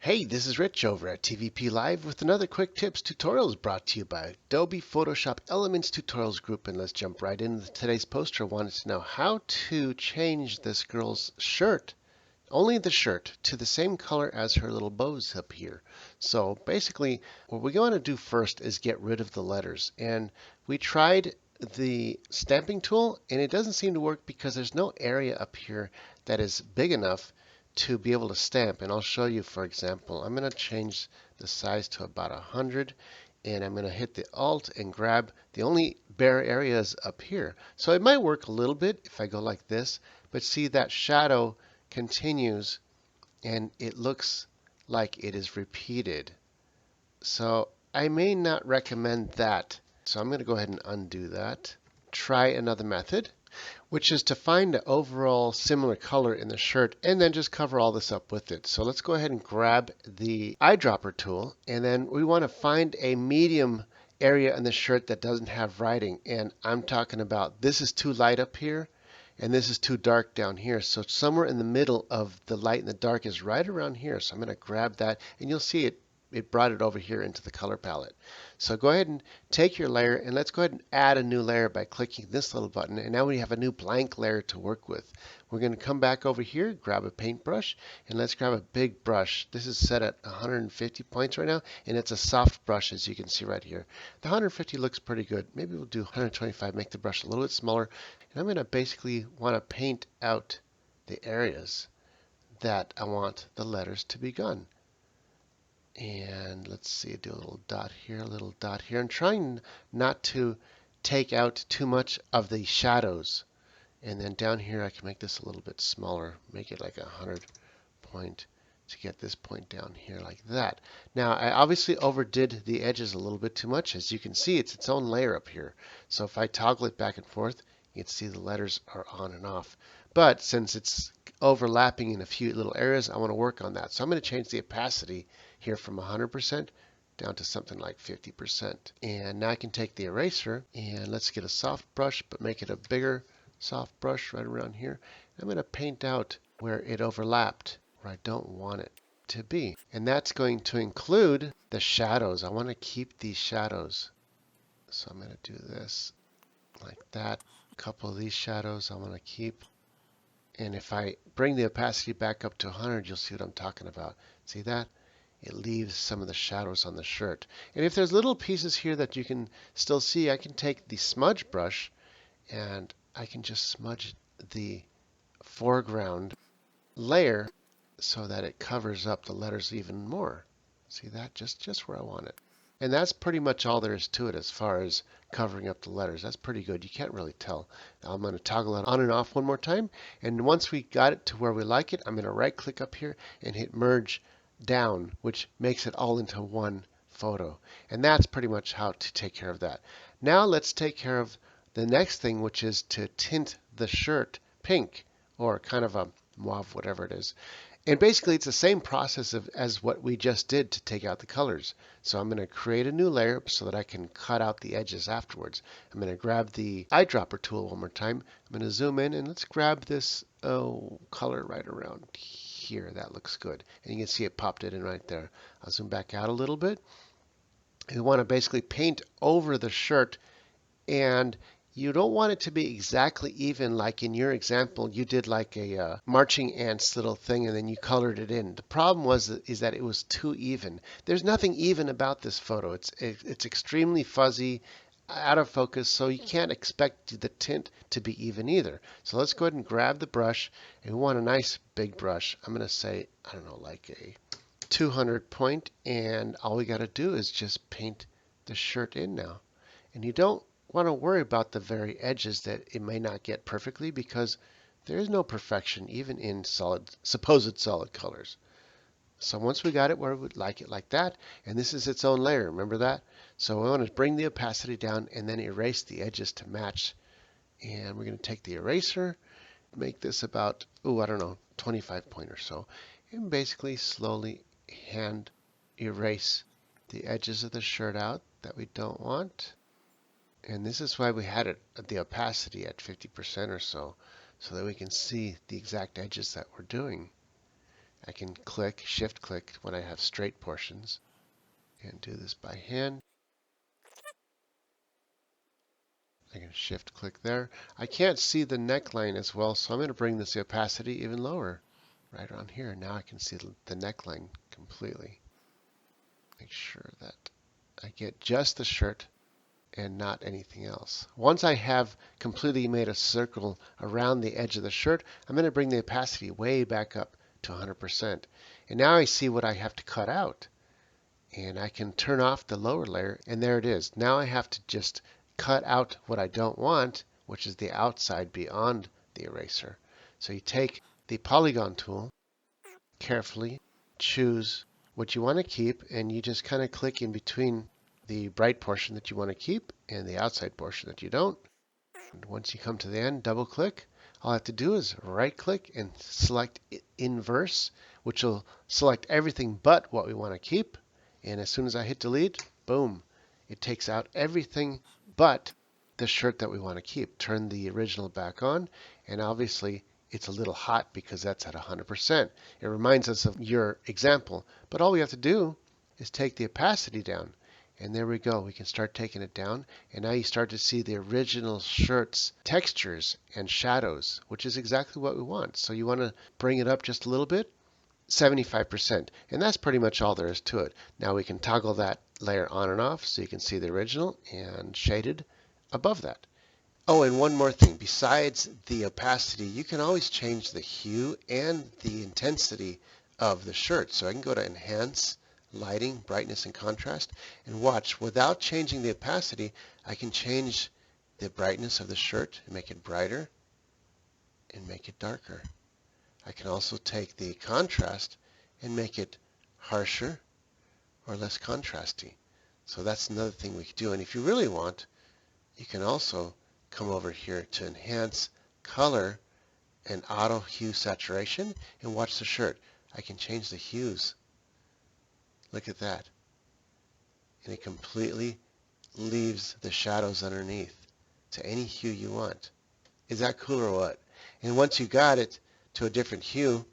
Hey, this is Rich over at TVP Live with another quick tips tutorials brought to you by Adobe Photoshop Elements Tutorials Group. And let's jump right into today's poster. I wanted to know how to change this girl's shirt, only the shirt, to the same color as her little bows up here. So basically, what we want to do first is get rid of the letters. And we tried the stamping tool, and it doesn't seem to work because there's no area up here that is big enough to be able to stamp. And I'll show you, for example. I'm going to change the size to about 100, and I'm going to hit the Alt and grab the only bare areas up here. So it might work a little bit if I go like this, but see that shadow continues and it looks like it is repeated. So I may not recommend that. So I'm going to go ahead and undo that. Try another method, which is to find the overall similar color in the shirt and then just cover all this up with it. So let's go ahead and grab the eyedropper tool, and then we want to find a medium area in the shirt that doesn't have writing. And I'm talking about this is too light up here and this is too dark down here. So somewhere in the middle of the light and the dark is right around here. So I'm going to grab that, and you'll see it brought it over here into the color palette. So go ahead and take your layer, and let's go ahead and add a new layer by clicking this little button. And now we have a new blank layer to work with. We're going to come back over here, grab a paintbrush, and let's grab a big brush. This is set at 150 points right now, and it's a soft brush, as you can see right here. The 150 looks pretty good. Maybe we'll do 125, make the brush a little bit smaller. And I'm going to basically want to paint out the areas that I want the letters to be gone. And let's see, do a little dot here, a little dot here. I'm trying not to take out too much of the shadows. And then down here, I can make this a little bit smaller, make it like 100 point to get this point down here like that. Now, I obviously overdid the edges a little bit too much. As you can see, it's its own layer up here. So if I toggle it back and forth, you can see the letters are on and off. But since it's overlapping in a few little areas, I want to work on that. So I'm going to change the opacity here from 100% down to something like 50%. And now I can take the eraser, and let's get a soft brush, but make it a bigger soft brush right around here. I'm going to paint out where it overlapped, where I don't want it to be. And that's going to include the shadows. I want to keep these shadows. So I'm going to do this like that. A couple of these shadows I want to keep. And if I bring the opacity back up to 100, you'll see what I'm talking about. See that? It leaves some of the shadows on the shirt. And if there's little pieces here that you can still see, I can take the smudge brush and I can just smudge the foreground layer so that it covers up the letters even more. See that? Just where I want it. And that's pretty much all there is to it as far as covering up the letters. That's pretty good. You can't really tell. I'm going to toggle it on and off one more time. And once we got it to where we like it, I'm going to right click up here and hit merge down, which makes it all into one photo. And that's pretty much how to take care of that. Now let's take care of the next thing, which is to tint the shirt pink, or kind of a mauve, whatever it is. And basically, it's the same process as what we just did to take out the colors. So I'm going to create a new layer so that I can cut out the edges afterwards. I'm going to grab the eyedropper tool one more time. I'm going to zoom in, and let's grab this color right around here. That looks good. And you can see it popped it in right there. I'll zoom back out a little bit. We want to basically paint over the shirt, and you don't want it to be exactly even. Like in your example, you did like a marching ants little thing and then you colored it in. The problem is that it was too even. There's nothing even about this photo. It's extremely fuzzy, out of focus, so you can't expect the tint to be even either. So let's go ahead and grab the brush, and we want a nice big brush. I'm going to say, I don't know, like a 200 point, and all we got to do is just paint the shirt in now. And you don't want to worry about the very edges that it may not get perfectly, because there is no perfection even in supposed solid colors. So once we got it where we would like it like that, and this is its own layer, remember that? So we want to bring the opacity down and then erase the edges to match. And we're going to take the eraser, make this about, I don't know, 25 point or so, and basically slowly hand erase the edges of the shirt out that we don't want. And this is why we had it at the opacity at 50% or so that we can see the exact edges that we're doing. I can click, shift click when I have straight portions, and do this by hand. I can shift click there. I can't see the neckline as well, so I'm going to bring this opacity even lower. Right on here. Now I can see the neckline completely. Make sure that I get just the shirt and not anything else. Once I have completely made a circle around the edge of the shirt, I'm going to bring the opacity way back up to 100%. And now I see what I have to cut out. And I can turn off the lower layer, and there it is. Now I have to just cut out what I don't want, which is the outside beyond the eraser. So you take the polygon tool, carefully choose what you want to keep, and you just kind of click in between the bright portion that you want to keep and the outside portion that you don't. And once you come to the end, double click. All I have to do is right click and select inverse, which will select everything but what we want to keep. And as soon as I hit delete, boom, it takes out everything but the shirt that we want to keep. Turn the original back on, and obviously it's a little hot because that's at 100%. It reminds us of your example, but all we have to do is take the opacity down. And there we go. We can start taking it down. And now you start to see the original shirt's textures and shadows, which is exactly what we want. So you want to bring it up just a little bit, 75%. And that's pretty much all there is to it. Now we can toggle that layer on and off so you can see the original and shaded above that. Oh, and one more thing. Besides the opacity, you can always change the hue and the intensity of the shirt. So I can go to Enhance, Lighting, Brightness, and Contrast, and watch. Without changing the opacity, I can change the brightness of the shirt and make it brighter and make it darker. I can also take the contrast and make it harsher or less contrasty. So that's another thing we could do. And if you really want, you can also come over here to Enhance, Color, and Auto Hue Saturation, and watch the shirt. I can change the hues. Look at that. And it completely leaves the shadows underneath to any hue you want. Is that cool or what? And once you got it to a different hue,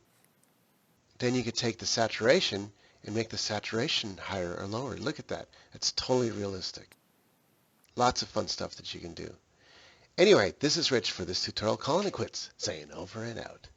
then you could take the saturation and make the saturation higher or lower. Look at that. It's totally realistic. Lots of fun stuff that you can do. Anyway, this is Rich for this tutorial. Calling it quits, saying over and out.